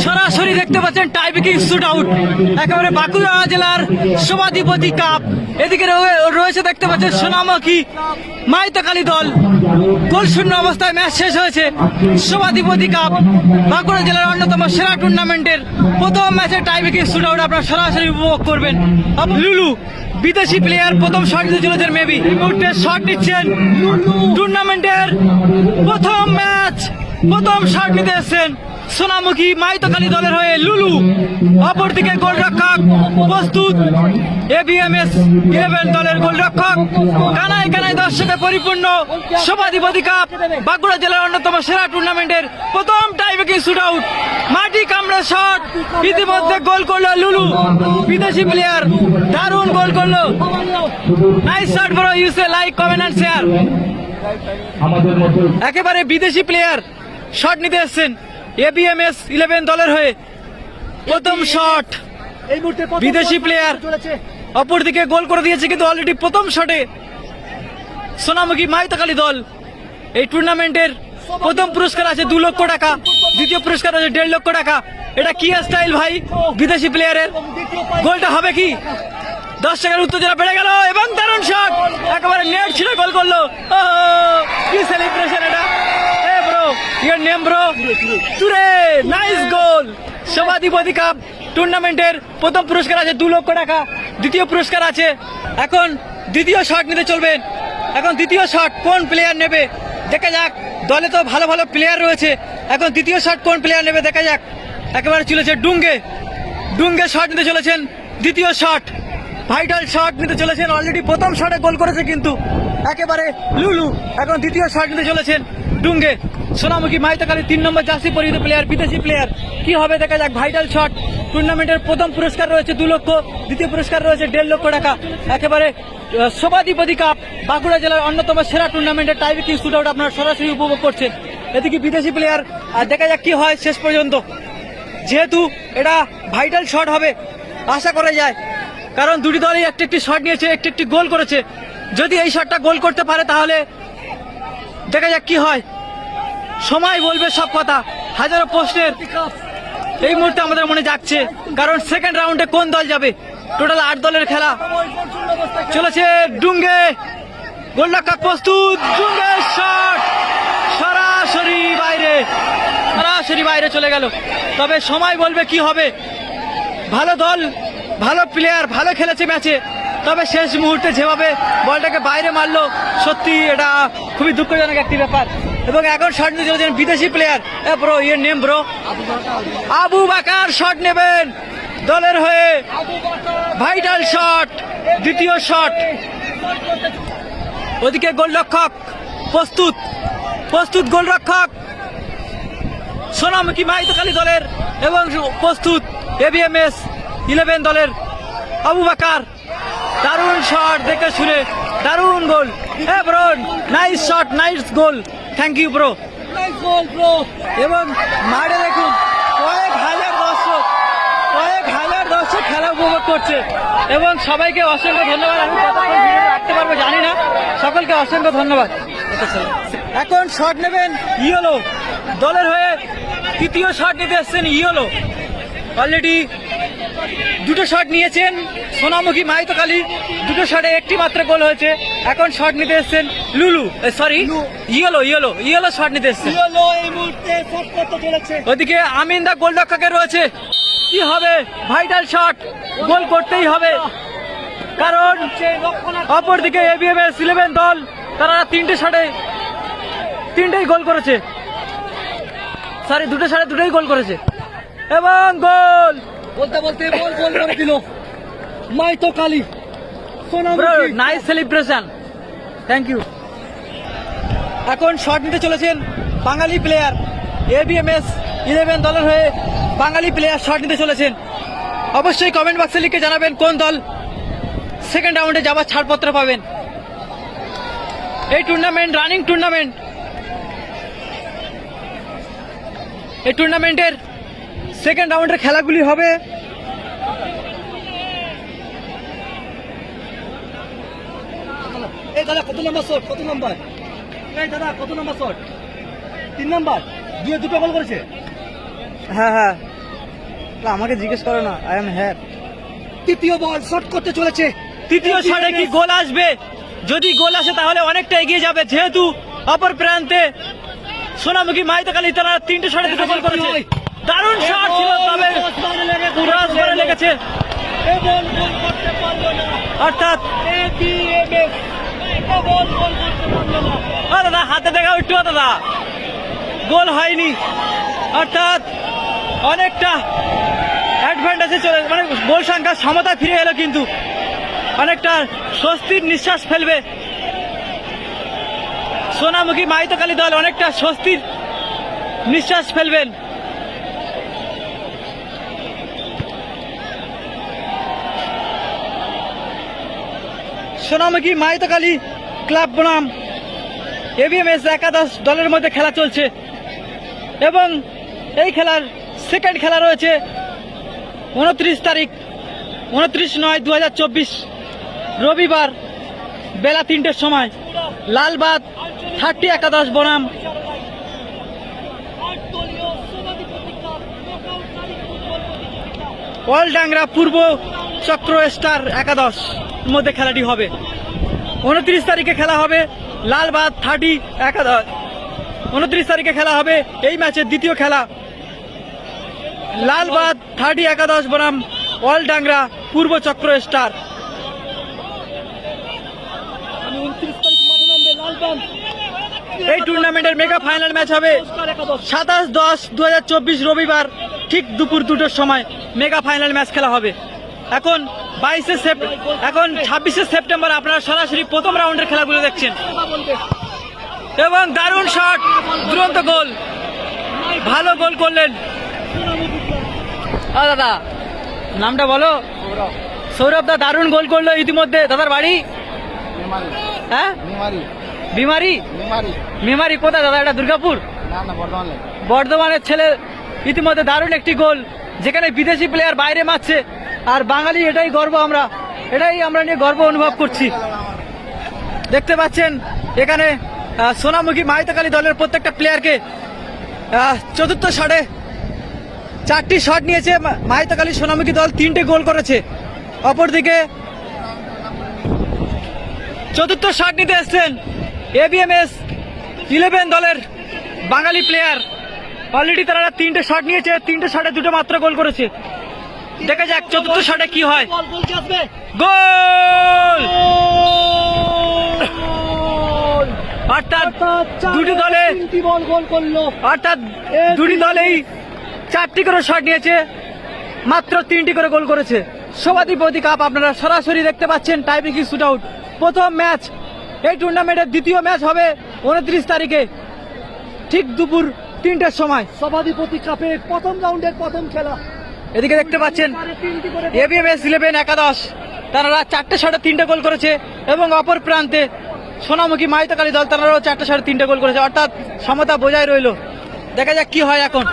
সরাসরি দেখতে পাচ্ছেন টাইব্রেকিং শুট আউট একেবারে বাঁকুড়া জেলার সভাধিপতি কাপ। এদিকে রয়েছে দেখতে পাচ্ছেন সোনামুখী মাইতকালী দল। গোল শূন্য অবস্থায় ম্যাচ শেষ হয়েছে। সভাধিপতি কাপ বাঁকুড়া জেলার অন্যতম সেরা টুর্নামেন্টের প্রথম ম্যাচে টাইব্রেকিং শুট আউট আপনারা সরাসরি উপভোগ করবেন। লুলু বিদেশি প্লেয়ার প্রথম শট নিতে চলেছেন, মেবি এই মুহূর্তে শট নিচ্ছেন। টুর্নামেন্টের প্রথম ম্যাচ প্রথম শট নিতে এসছেন সোনামুখী মাইতকালী দলের হয়ে লুলু। অপরদিকে গোলরক্ষক প্রস্তুত এবিএমএস 11 দলের গোলরক্ষক। কানায় কানায় দর্শকে পরিপূর্ণ সভাধিপতি কাপ বাঁকুড়া জেলার অন্যতম সেরা টুর্নামেন্টের প্রথম টাইব্রেকিং শুট আউট। মাটি কামড়ে শট, ইতিমধ্যে গোল করলো লুলু বিদেশি প্লেয়ার, দারুণ গোল করলো। Nice shot bro, you say like, comment and share. একেবারে বিদেশি প্লেয়ার শট নিতে এসছেন এবিএমএস 11 দলের হয়ে। প্রথম শট বিদেশি প্লেয়ার, অপরদিকে গোল করে দিয়েছে কিন্তু অলরেডি প্রথম শটে সোনামুখী মাইতকালী দল। এই টুর্নামেন্টের প্রথম পুরস্কার আছে 2 লক্ষ টাকা, দ্বিতীয় পুরস্কার আছে 1.5 লক্ষ টাকা। এটা কি স্টাইল ভাই বিদেশি প্লেয়ারের। গোলটা হবে কি? দর্শকের উত্তেজনা বেড়ে গেল এবং দারুণ শট, একেবারে নেট ছিল, গোল করলো। কি সেলিব্রেশন এটা! Your name bro? Ture, nice goal. সভাধিপতি কাপ টুর্নামেন্টের প্রথম পুরস্কার আছে 2 লক্ষ টাকা, দ্বিতীয় পুরস্কার আছে। এখন দ্বিতীয় শট নিতে চলবেন। এখন দ্বিতীয় শট কোন প্লেয়ার নেবে দেখা যাক। দলে তো ভালো ভালো প্লেয়ার রয়েছে, এখন দ্বিতীয় শট কোন প্লেয়ার নেবে দেখা যাক। একেবারে চলেছে ডুঙ্গে শট নিতে চলেছেন। দ্বিতীয় শট ভাইটাল শট নিতে চলেছেন। অলরেডি প্রথম শটে গোল করেছে কিন্তু একেবারে লুলু। এখন দ্বিতীয় শট নিতে চলেছেন ডুঙ্গে। সোনামুখী মাইতকালী 3 নম্বর জার্সি পরিহিত প্লেয়ার, বিদেশি প্লেয়ার। কি হবে দেখা যাক। ভাইটাল শট, টুর্নামেন্টের প্রথম পুরস্কার রয়েছে 2 লক্ষ, দ্বিতীয় পুরস্কার রয়েছে 1.5 লক্ষ টাকা। একেবারে সভাধিপতি কাপ বাঁকুড়া জেলার অন্যতম সেরা টুর্নামেন্টের টাইব্রেকিং শুট আউট আপনারা সরাসরি উপভোগ করছেন। এদিকে বিদেশি প্লেয়ার, আর দেখা যাক কি হয় শেষ পর্যন্ত। যেহেতু এটা ভাইটাল শট হবে আশা করা যায়, কারণ দুটি দলই একটি শট নিয়েছে, একটি গোল করেছে। যদি এই শটটা গোল করতে পারে তাহলে দেখা যাক কি হয়। সময় বলবে সব কথা। হাজারো প্রশ্নের এই মুহূর্তে আমাদের মনে যাচ্ছে, কারণ সেকেন্ড রাউন্ডে কোন দল যাবে। টোটাল 8 দলের খেলা চলেছে। ডুঙ্গে গোলরক্ষক প্রস্তুত, ডুঙ্গে শট সরাসরি বাইরে চলে গেল। তবে সময় বলবে কি হবে। ভালো দল, ভালো প্লেয়ার, ভালো খেলেছে ম্যাচে, তবে শেষ মুহূর্তে যেভাবে বলটাকে বাইরে মারলো, সত্যি এটা খুবই দুঃখজনক একটি ব্যাপার। এবং এখন শট নিতে চলেছেন বিদেশি প্লেয়ার। ব্রো, ইয়ের নেম ব্রো? আবু বাকার শট নেবেন দলের হয়ে। ভাইটাল শট, দ্বিতীয় শট। ওদিকে গোলরক্ষক প্রস্তুত গোলরক্ষক সোনামুখী মাইতকালী দলের, এবং প্রস্তুত এবিএমএস 11 দলের আবু বাকার। দারুণ শট, দেখে শুনে দারুণ goal. Bro, nice shot, nice goal, thank you bro. এবং মাঠে দেখুন কয়েক হাজার দর্শক খেলা উপভোগ করছে, এবং সবাইকে অসংখ্য ধন্যবাদ। আমি কতক্ষণ ভিডিও রাখতে পারবো জানি না, সকলকে অসংখ্য ধন্যবাদ। এখন শট নেবেন ইয়েলো দলের হয়ে। তৃতীয় শট নিতে এসছেন ইয়েলো। অলরেডি 2টো শট নিয়েছেন সোনামুখী মাইতকালী, 2টো শটে একটি মাত্র গোল হয়েছে। এখন শট নিতে এসছেন লুলু, সরি ইয়েলো শট নিতে এসছেন। ওদিকে আমিন দা গোলরক্ষকের রয়েছে। কি হবে? ভাইটাল শট, গোল করতেই হবে, কারণ অপরদিকে এবিএমএস 11 দল, তারা 3টে শটে 3টেই গোল করেছে। সরি, 2টো শটে 2টোই গোল করেছে এবং গোল বলতে গোল করে দিল মাইতকালী। Nice celebration, thank you. এখন শট নিতে চলেছেন বাঙালি প্লেয়ার, এবিএমএস 11 দলের হয়ে বাঙালি প্লেয়ার শট নিতে চলেছেন। অবশ্যই কমেন্ট বক্সে লিখে জানাবেন কোন দল সেকেন্ড রাউন্ডে যাওয়ার ছাড়পত্র পাবেন। এই টুর্নামেন্ট রানিং টুর্নামেন্ট, এই টুর্নামেন্টের সেকেন্ড রাউন্ডের খেলাগুলি হবে দাদা কত নম্বর শট? কত নম্বর? দাদা কত নম্বর শট? 3 নম্বর। 2-2 গোল করেছে। হ্যাঁ হ্যাঁ, আমাকে জিজ্ঞেস করো না, আই এম হ্যাপ। তৃতীয় বল শট করতে চলেছে। তৃতীয় শটে কি গোল আসবে? যদি গোল আসে তাহলে অনেকটা এগিয়ে যাবে, যেহেতু অপর প্রান্তে সোনামুখী মাইতকালী তারা 3টে শটে 2টো গোল করেছে। দারুণ শট ছিল, তবে ক্রসবারে লেগেছে, অর্থাৎ দাদা হাতে দেখা একটু দাদা গোল হয়নি, অর্থাৎ অনেকটা অ্যাডভান্টেজে চলে, মানে গোল সংখ্যা সমতা ফিরে এলো, কিন্তু অনেকটা স্বস্তির নিঃশ্বাস ফেলবে সোনামুখী মাইতকালী দল, অনেকটা স্বস্তির নিঃশ্বাস ফেলবেন। সোনামুখী মাইতকালী ক্লাব বনাম এবিএমএস একাদশ দলের মধ্যে খেলা চলছে এবং এই খেলার সেকেন্ড খেলা রয়েছে 29 তারিখ 29/9/2024 রবিবার বেলা 3টের সময় লালবাগ 30 একাদশ বনাম ওয়ালডাংরা পূর্ব চক্র স্টার একাদশ মধ্যে খেলাটি হবে। 29 তারিখে খেলা হবে লালবাগ 30 একাদশ, 29 তারিখে খেলা হবে এই ম্যাচের দ্বিতীয় খেলা লালবাগ 30 একাদশ বনাম ওয়ালডাংরা পূর্ব চক্র স্টার। 29 তারিখ মাঠে নামবে লালবাগ। এই টুর্নামেন্টের মেগা ফাইনাল ম্যাচ হবে 27/10/2024 রবিবার ঠিক দুপুর 2টোর সময় মেগা ফাইনাল ম্যাচ খেলা হবে। এখন 26শে সেপ্টেম্বর আপনারা সরাসরি প্রথম রাউন্ডের খেলাগুলো দেখছেন এবং দারুণ শট, দুরন্ত গোল, ভালো গোল করলেন। দাদা নামটা বলো। সৌরভ দা দারুণ গোল করলো ইতিমধ্যে। দাদার বাড়ি হ্যাঁ বিমারি, মেমারি কোথায় দাদা? এটা দুর্গাপুর, বর্ধমানের ছেলে। ইতিমধ্যে দারুণ একটি গোল, যেখানে বিদেশি প্লেয়ার বাইরে মারছে, আর বাঙালি এটাই গর্ব, এটাই আমরা নিয়ে গর্ব অনুভব করছি। দেখতে পাচ্ছেন এখানে সোনামুখী মাইতকালী দলের প্রত্যেকটা প্লেয়ারকে চতুর্থ শটে 4টি শট নিয়েছে মাইতকালী সোনামুখী দল, 3টে গোল করেছে। অপরদিকে চতুর্থ শট নিতে এসছেন এবিএমএস 11 দলের বাঙালি প্লেয়ার। অলরেডি তারা 3টে শট নিয়েছে, 3টে শটে 2টো মাত্র গোল করেছে। দেখা যাক চতুর্থ শটে কি হয়। গোল! অর্থাৎ দুটি দলে অর্থাৎ দুটি দলেই 4টি করে শট নিয়েছে, মাত্র 3টি করে গোল করেছে। সভাধিপতি কাপ আপনারা সরাসরি দেখতে পাচ্ছেন, টাইব্রেকিং শুট আউট। প্রথম ম্যাচ, এই টুর্নামেন্টের দ্বিতীয় ম্যাচ হবে 29 তারিখে ঠিক দুপুর 3টের সময়। সভাধিপতি কাপের প্রথম রাউন্ডের প্রথম খেলা। এদিকে দেখতে পাচ্ছেন এবিএমএস 11 একাদশ, তারা 4টে শটে 3টে গোল করেছে এবং অপর প্রান্তে সোনামুখী মাইতকালী দল, তারাও 4টে শটে 3টে গোল করেছে, অর্থাৎ সমতা বজায় রইল। দেখা যাক কি হয় এখন।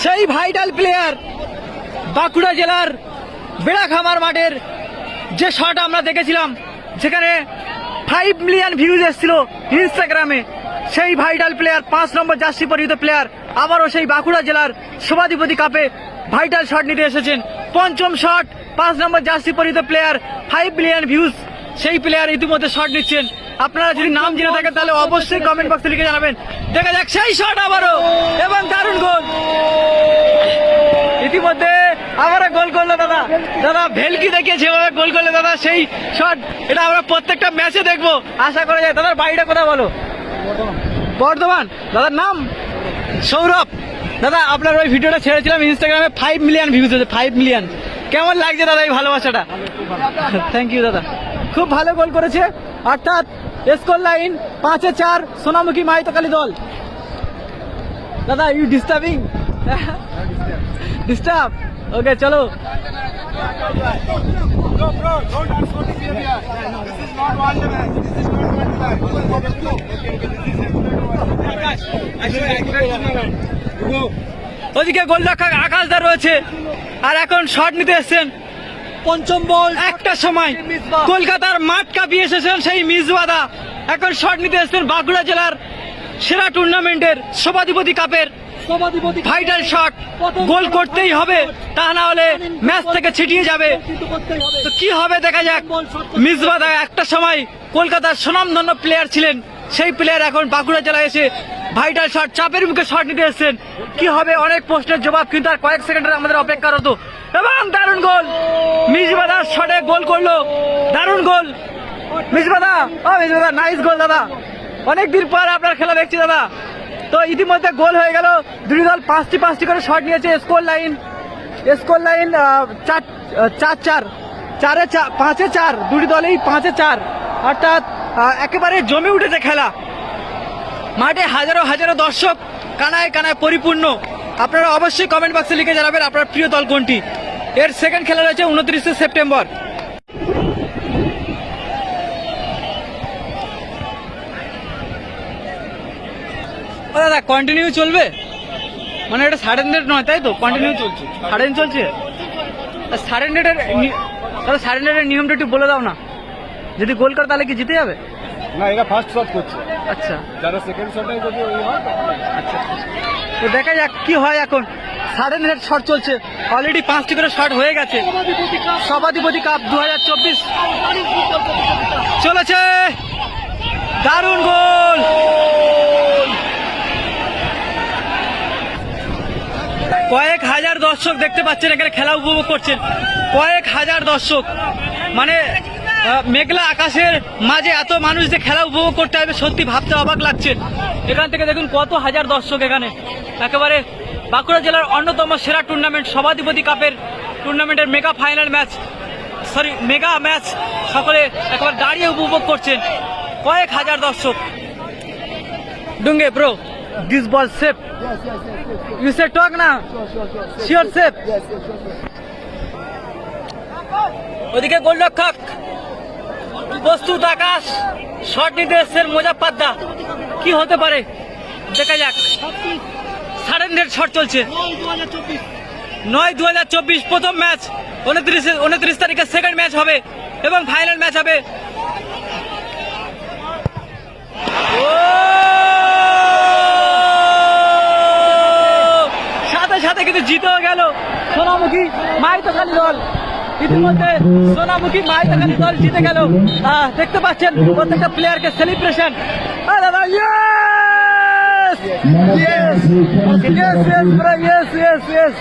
সেই ভাইটাল প্লেয়ার বাঁকুড়া জেলার বেড়াখামার মাঠের যে শট আমরা দেখেছিলাম, যেখানে 5 মিলিয়ন ভিউজ এসেছিল ইনস্টাগ্রামে, সেই ভাইটাল প্লেয়ার 5 নম্বর জার্সি পরিহিত প্লেয়ার আবারও সেই বাঁকুড়া জেলার সভাধিপতি কাপে ভাইটাল শট নিতে এসেছেন। পঞ্চম শট, 5 নম্বর জার্সি পরিহিত প্লেয়ার, 5 মিলিয়ন ভিউজ, সেই প্লেয়ার ইতিমধ্যে শট নিচ্ছেন। আপনারা যদি নাম জেনে থাকেন তাহলে অবশ্যই কমেন্ট বক্সে লিখে জানাবেন। দেখা যাক সেই শট আবারও, এবং দারুণ গোল। ইতিমধ্যে আবারও গোল করলো দাদা ভেলকি দেখিয়ে যেভাবে গোল করলো দাদা, সেই শট এটা আমরা প্রত্যেকটা ম্যাচে দেখবো আশা করা যায়। দাদার বাড়িটা কোথায় বলো? বর্ধমান। দাদার নাম সৌরভ। দাদা আপনার ওই ভিডিওটা ছেড়েছিলাম ইনস্টাগ্রামে, 5 মিলিয়ন ভিউজ হয়েছে, 5 মিলিয়ন। কেমন লাগছে দাদা এই ভালোবাসাটা? থ্যাংক ইউ দাদা, খুব ভালো গোল করেছে। অর্থাৎ স্কোর লাইন 5-4 সোনামুখী মাইতকালী দল। দাদা ইউ ডিস্টার্বিং? ডিস্টার্ব? ওকে চলো। ওদিকে গোলরক্ষক আকাশদা রয়েছে, আর এখন শট নিতে এসছেন পঞ্চম বল। একটা সময় কলকাতার মাঠ কাঁপিয়ে এসেছেন সেই মিসবাদা, এখন শট নিতে এসছেন বাঁকুড়া জেলার সেরা টুর্নামেন্টের সভাধিপতি কাপের সভাধিপতি ভাইটাল শট, গোল করতেই হবে, তা না হলে ম্যাচ থেকে ছিটিয়ে যাবে। কিন্তু করতেই হবে। তো কি হবে দেখা যাক। মিসবাদা একটা সময় কলকাতার সুনামধন্য প্লেয়ার ছিলেন, সেই প্লেয়ার এখন বাঁকুড়া জেলায় এসে ভাইটাল শট, চাপের মুখে শট নিতে এসেছেন। কি হবে অনেক প্রশ্নের জবাব, কিন্তু আর কয়েক সেকেন্ডের আমাদের অপেক্ষারত। এবং দারুণ গোল, মিসবাদার শটে গোল করলো, দারুণ গোল মিসবাদা। ও মিসবাদা, নাইস গোল দাদা, অনেকদিন পর আপনার খেলা দেখছি দাদা। তো ইতিমধ্যে গোল হয়ে গেল, দুই দল পাঁচটি করে শট নিয়েছে। স্কোর লাইন 5-4, দুটি দলেই 5-4, অর্থাৎ একেবারে জমে উঠেছে খেলা। মাঠে হাজারো হাজারো দর্শক কানায় কানায় পরিপূর্ণ। আপনারা অবশ্যই কমেন্ট বক্সে লিখে জানাবেন আপনার প্রিয় দল কোনটি। এর সেকেন্ড খেলা রয়েছে 29 সেপ্টেম্বর। ও দাদা, কন্টিনিউ চলবে মানে এটা সাডেন নয় তাই তো? কন্টিনিউ চলছে, সাডেন চলছে। সাডেনের নিয়মটা একটু বলে দাও না, যদি গোল করে তাহলে কি জিতে যাবে? না, এরা ফার্স্ট শট করছে, আচ্ছা যারা সেকেন্ড শটে যদি ওই হয় আচ্ছা, তো দেখা যাক কি হয়। এখন সাডেন হেড শট চলছে, অলরেডি 5টি করে শট হয়ে গেছে। সভাধিপতি কাপ সভাধিপতি কাপ 2024 দারুণ ফুটবল প্রতিযোগিতা। চলেছে, দারুণ গোল। কয়েক হাজার দর্শক দেখতে পাচ্ছেন এখানে খেলা উপভোগ করছেন, কয়েক হাজার দর্শক। মানে মেঘলা আকাশের মাঝে এত মানুষ যে খেলা উপভোগ করতে হবে সত্যি ভাবতে অবাক লাগছে। এখান থেকে দেখুন কত হাজার দর্শক এখানে। একেবারে বাঁকুড়া জেলার অন্যতম সেরা টুর্নামেন্ট সভাধিপতি কাপের টুর্নামেন্টের mega final match, mega match সকলে একেবারে দাঁড়িয়ে উপভোগ করছেন, কয়েক হাজার দর্শক। ডুঙ্গে bro, this ball safe, you say talk না, শিওর সেফ। ওদিকে গোলরক্ষক প্রস্তুত আকাশ, শট নিতে এসছেন মোজাফফাদ্দা। কি হতে পারে দেখা যাক। সাডেন হেড শট চলছে, 9/2024 প্রথম ম্যাচ। 29 তারিখে সেকেন্ড ম্যাচ হবে এবং ফাইনাল ম্যাচ হবে। সাথে সাথে কিন্তু জিতেও গেল সোনামুখী মাইতখালী দল। ইতিমধ্যে সোনামুখী মাইতখালী দল জিতে গেল। দেখতে পাচ্ছেন প্রত্যেকটা প্লেয়ারকে সেলিব্রেশন। দাদা yes, yes, yes, yes, yes, yes.